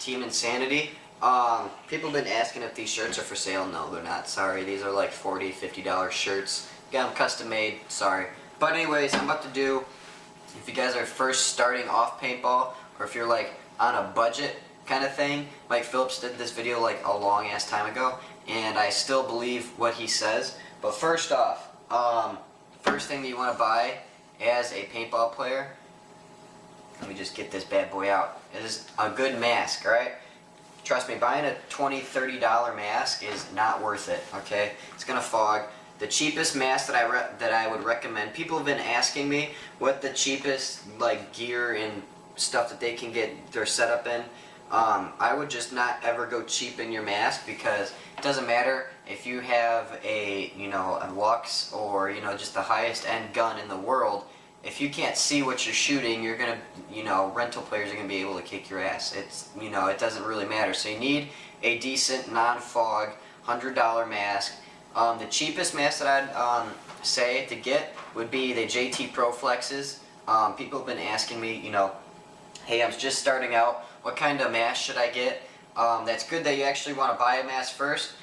Team Insanity. People have been asking if these shirts are for sale. No, they're not. Sorry, these are like $40, $50 shirts. Got them custom made. Sorry. But anyways, I'm about to do, if you guys are first starting off paintball, or if you're like on a budget kind of thing, Mike Phillips did this video like a long ass time ago, and I still believe what he says. But first off, first thing that you want to buy as a paintball player, let me just get this bad boy out, is a good mask, alright? Trust me, buying a $20, $30 mask is not worth it, okay? It's gonna fog. The cheapest mask that I would recommend, people have been asking me what the cheapest like gear and stuff that they can get their setup in. I would just not ever go cheap in your mask, because it doesn't matter if you have a Lux or just the highest end gun in the world. If you can't see what you're shooting, you're gonna rental players are gonna be able to kick your ass. It's it doesn't really matter. So you need a decent non-fog $100 mask. The cheapest mask that I'd say to get would be the JT Pro Flexes. People have been asking me, hey, I'm just starting out, what kind of mask should I get? That's good that you actually want to buy a mask first.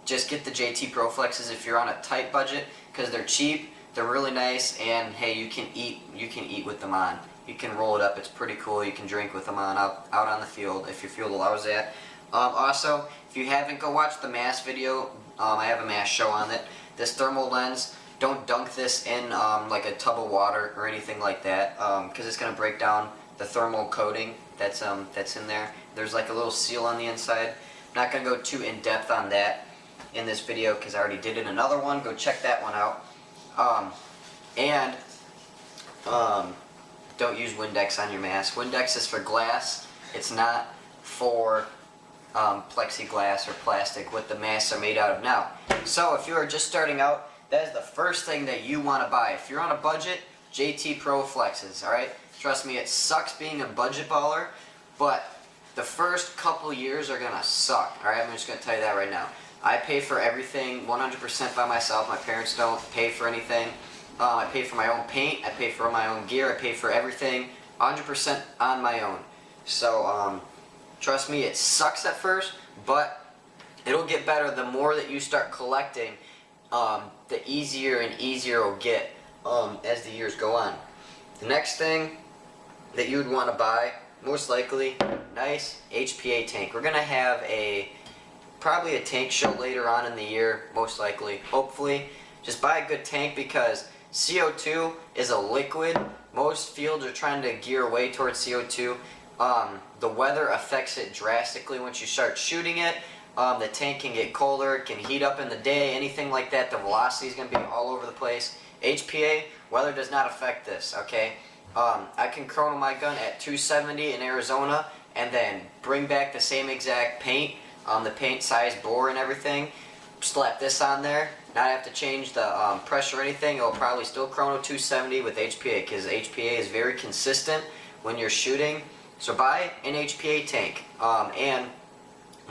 Just get the JT Pro Flexes if you're on a tight budget, because they're cheap, they're really nice, and hey, you can eat with them on. You can roll it up, it's pretty cool. You can drink with them on out on the field if your field allows that. Also, if you haven't, go watch the mask video. I have a mask show on it. This thermal lens, don't dunk this in like a tub of water or anything like that, because it's going to break down the thermal coating that's in there. There's like a little seal on the inside. I'm not going to go too in depth on that in this video, because I already did it in another one. Go check that one out. Don't use Windex on your mask. Windex is for glass. It's not for plexiglass or plastic, what the masks are made out of now. So if you are just starting out, that is the first thing that you want to buy. If you're on a budget, JT Pro Flexes, alright? Trust me, it sucks being a budget baller, but the first couple years are gonna suck, alright? I'm just gonna tell you that right now. I pay for everything 100% by myself. My parents don't pay for anything. I pay for my own paint, I pay for my own gear, I pay for everything 100% on my own. So, trust me, it sucks at first, but it'll get better the more that you start collecting. The easier and easier it'll get as the years go on. The next thing that you would want to buy, most likely, nice HPA tank. We're going to have probably a tank show later on in the year, most likely, hopefully. Just buy a good tank, because CO2 is a liquid. Most fields are trying to gear away towards CO2. The weather affects it drastically once you start shooting it. The tank can get colder, it can heat up in the day, anything like that. The velocity is going to be all over the place. HPA, weather does not affect this, okay? I can chrono my gun at 270 in Arizona and then bring back the same exact paint, the paint size, bore and everything, slap this on there, not have to change the pressure or anything. It'll probably still chrono 270 with HPA, because HPA is very consistent when you're shooting. So buy an HPA tank. And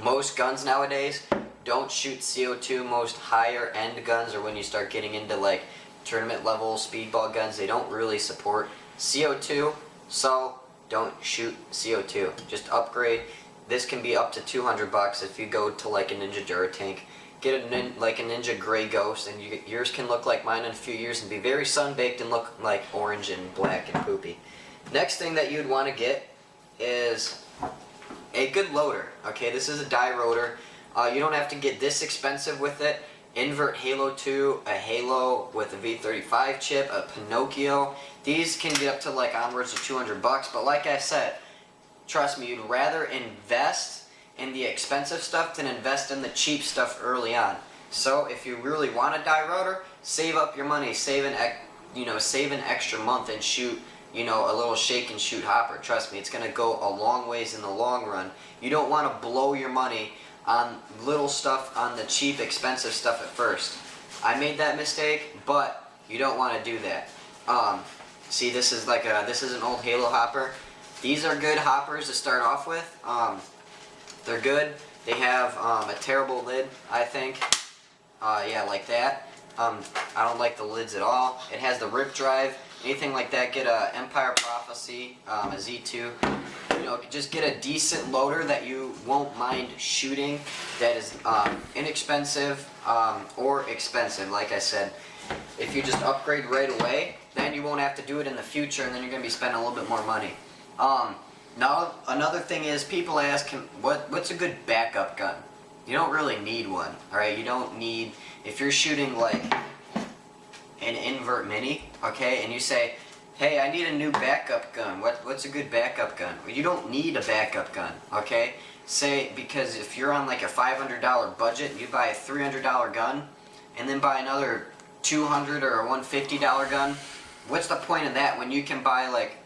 most guns nowadays don't shoot CO2. Most higher end guns, or when you start getting into like tournament level speedball guns, they don't really support CO2, so don't shoot CO2. Just upgrade. This can be up to $200 if you go to like a Ninja Dura tank. Get like a Ninja Gray Ghost, and yours can look like mine in a few years and be very sun-baked and look like orange and black and poopy. Next thing that you'd want to get is a good loader. Okay, this is a die rotor. You don't have to get this expensive with it. Invert Halo 2, a Halo with a V35 chip, a Pinocchio. These can get up to like onwards of $200, but like I said, trust me, you'd rather invest in the expensive stuff than invest in the cheap stuff early on. So if you really want a die rotor, save up your money, save an extra month and shoot a little shake and shoot hopper. Trust me, it's going to go a long ways in the long run. You don't want to blow your money on little stuff, on the cheap, expensive stuff at first. I made that mistake, but you don't want to do that. See, this is an old Halo hopper. These are good hoppers to start off with. They're good. They have a terrible lid, I think. Yeah, like that. I don't like the lids at all. It has the rip drive. Anything like that, get a Empire Prophecy, a Z2. You know, just get a decent loader that you won't mind shooting, that is inexpensive or expensive. Like I said, if you just upgrade right away, then you won't have to do it in the future, and then you're going to be spending a little bit more money. Now, another thing is, people ask, what's a good backup gun? You don't really need one, alright? You don't need, if you're shooting like an invert mini, okay, and you say, hey, I need a new backup gun. What's a good backup gun? Well, you don't need a backup gun, okay? Say, because if you're on like a $500 budget, you buy a $300 gun, and then buy another $200 or a $150 gun, what's the point of that when you can buy like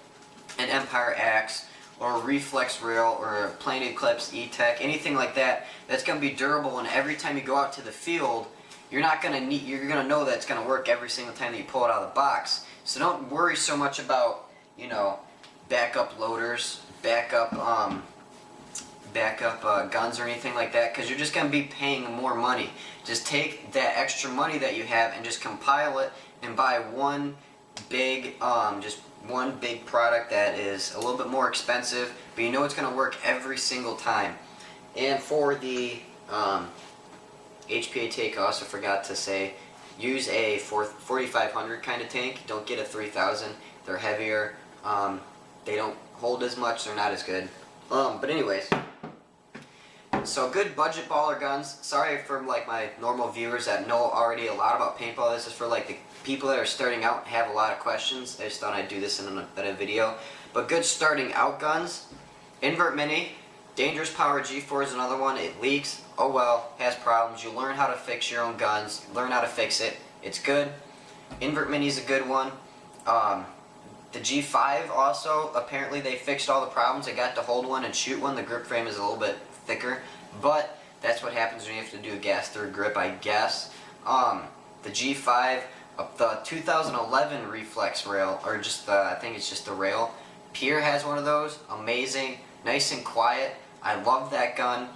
an Empire Axe, or a reflex rail, or a plain Eclipse E-Tech, anything like that, that's going to be durable, and every time you go out to the field, you're gonna know that it's gonna work every single time that you pull it out of the box. So don't worry so much about, you know, backup loaders, backup guns or anything like that, because you're just gonna be paying more money. Just take that extra money that you have and just compile it and buy one big, just one big product that is a little bit more expensive, but you know it's gonna work every single time. And for the HPA tank, I also forgot to say, use a 4500 kind of tank. Don't get a 3000. They're heavier. They don't hold as much. They're not as good. But anyways, so good budget baller guns. Sorry for like my normal viewers that know already a lot about paintball. This is for like the people that are starting out and have a lot of questions. I just thought I'd do this in a video. But good starting out guns. Invert Mini. Dangerous Power G4 is another one. It leaks. Oh well, has problems. You learn how to fix your own guns. Learn how to fix it. It's good. Invert Mini is a good one. The G5 also, apparently they fixed all the problems. They got to hold one and shoot one. The grip frame is a little bit thicker, but that's what happens when you have to do a gas third grip, I guess. The G5, the 2011 reflex rail, or just the, I think it's just the rail. Pier has one of those. Amazing. Nice and quiet. I love that gun.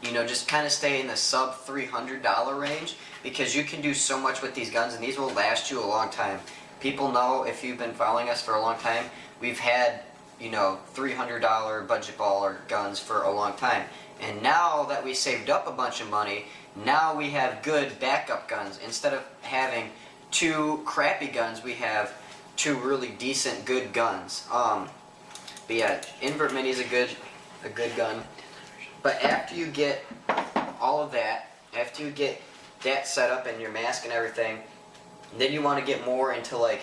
You know, just kind of stay in the sub $300 range, because you can do so much with these guns, and these will last you a long time. People know, if you've been following us for a long time, we've had, you know, $300 budget baller guns for a long time. And now that we saved up a bunch of money, now we have good backup guns. Instead of having two crappy guns, we have two really decent good guns. But yeah, Invert Mini is a good gun. But after you get all of that, after you get that set up and your mask and everything, then you want to get more into like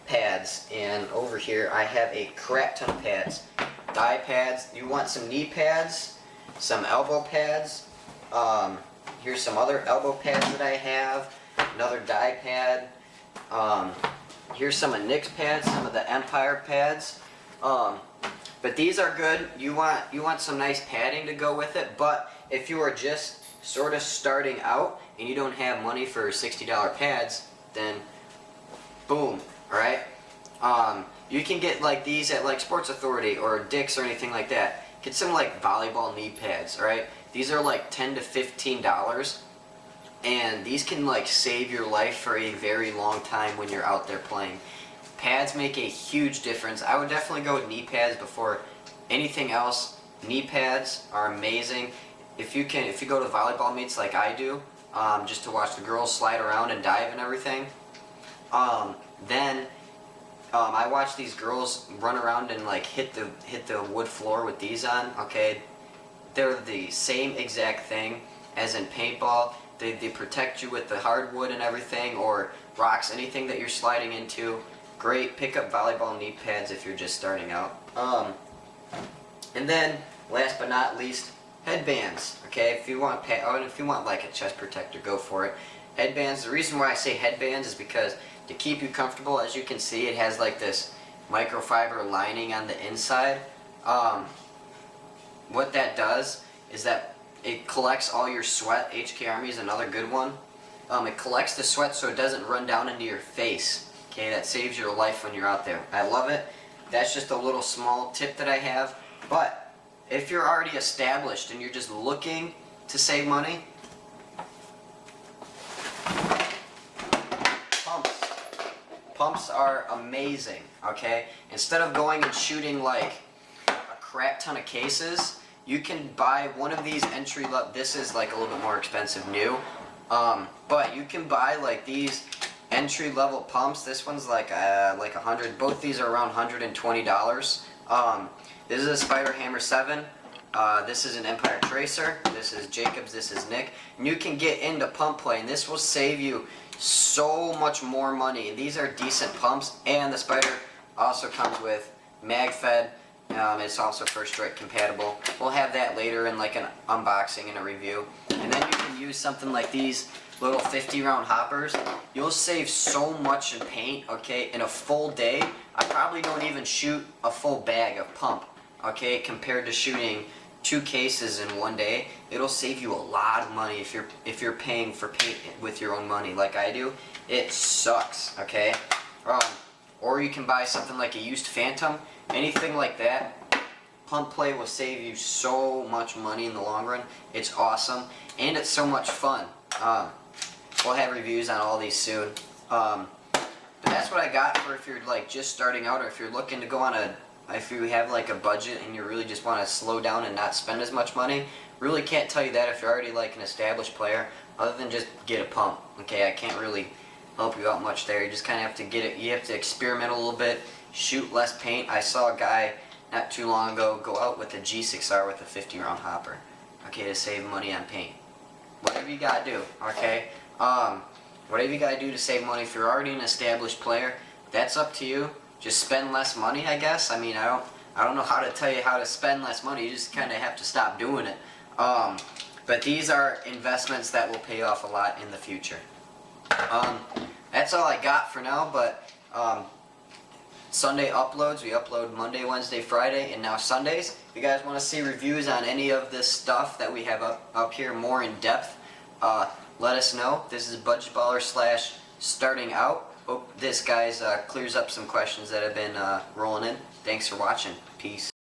pads. And over here I have a crap ton of pads. Thigh pads. You want some knee pads, some elbow pads. Here's some other elbow pads that I have. Another thigh pad. Here's some of Nick's pads, some of the Empire pads. But these are good. You want some nice padding to go with it. But if you are just sort of starting out and you don't have money for $60 pads, then boom, alright? You can get like these at like Sports Authority or Dick's or anything like that. Get some like volleyball knee pads, alright? These are like $10 to $15, and these can like save your life for a very long time when you're out there playing. Pads make a huge difference. I would definitely go with knee pads before anything else. Knee pads are amazing. If you go to volleyball meets like I do, just to watch the girls slide around and dive and everything, then I watch these girls run around and like hit the wood floor with these on. Okay, they're the same exact thing as in paintball. They protect you with the hardwood and everything, or rocks, anything that you're sliding into. Great. Pick up volleyball knee pads if you're just starting out. And then last but not least, headbands. Okay, if you want like a chest protector, go for it. Headbands. The reason why I say headbands is because to keep you comfortable, as you can see, it has like this microfiber lining on the inside. What that does is that it collects all your sweat. HK Army is another good one. It collects the sweat so it doesn't run down into your face. Okay, that saves your life when you're out there. I love it. That's just a little small tip that I have. But if you're already established and you're just looking to save money, Pumps are amazing, okay? Instead of going and shooting like a crap ton of cases, you can buy one of these entry level. This is like a little bit more expensive new, but you can buy like these entry level pumps. This one's like 100. Both these are around $120. This is a Spider Hammer 7. This is an Empire Tracer. This is Jacobs. This is Nick. And you can get into pump play, and this will save you so much more money. These are decent pumps, and the Spider also comes with mag fed. It's also first strike compatible. We'll have that later in like an unboxing and a review. And then you can use something like these little 50 round hoppers. You'll save so much in paint, okay, in a full day. I probably don't even shoot a full bag of pump, okay, compared to shooting 2 cases in one day. It'll save you a lot of money if you're paying for paint with your own money like I do. It sucks, okay? Or you can buy something like a used Phantom. Anything like that, pump play will save you so much money in the long run. It's awesome, and it's so much fun. We'll have reviews on all these soon. But that's what I got for if you're like just starting out, or if you're looking to go on if you have like a budget and you really just want to slow down and not spend as much money. Really can't tell you that if you're already like an established player, other than just get a pump. Okay, I can't really help you out much there. You just kind of have to get it. You have to experiment a little bit. Shoot less paint. I saw a guy not too long ago go out with a G6R with a 50 round hopper, okay, to save money on paint. Whatever you gotta do, okay? Whatever you gotta do to save money. If you're already an established player, that's up to you. Just spend less money, I guess. I mean, I don't know how to tell you how to spend less money. You just kind of have to stop doing it. But these are investments that will pay off a lot in the future. That's all I got for now, but Sunday uploads. We upload Monday, Wednesday, Friday, and now Sundays. If you guys want to see reviews on any of this stuff that we have up here more in depth, let us know. This is Budget Baller / starting out. Hope this guys clears up some questions that have been rolling in. Thanks for watching. Peace.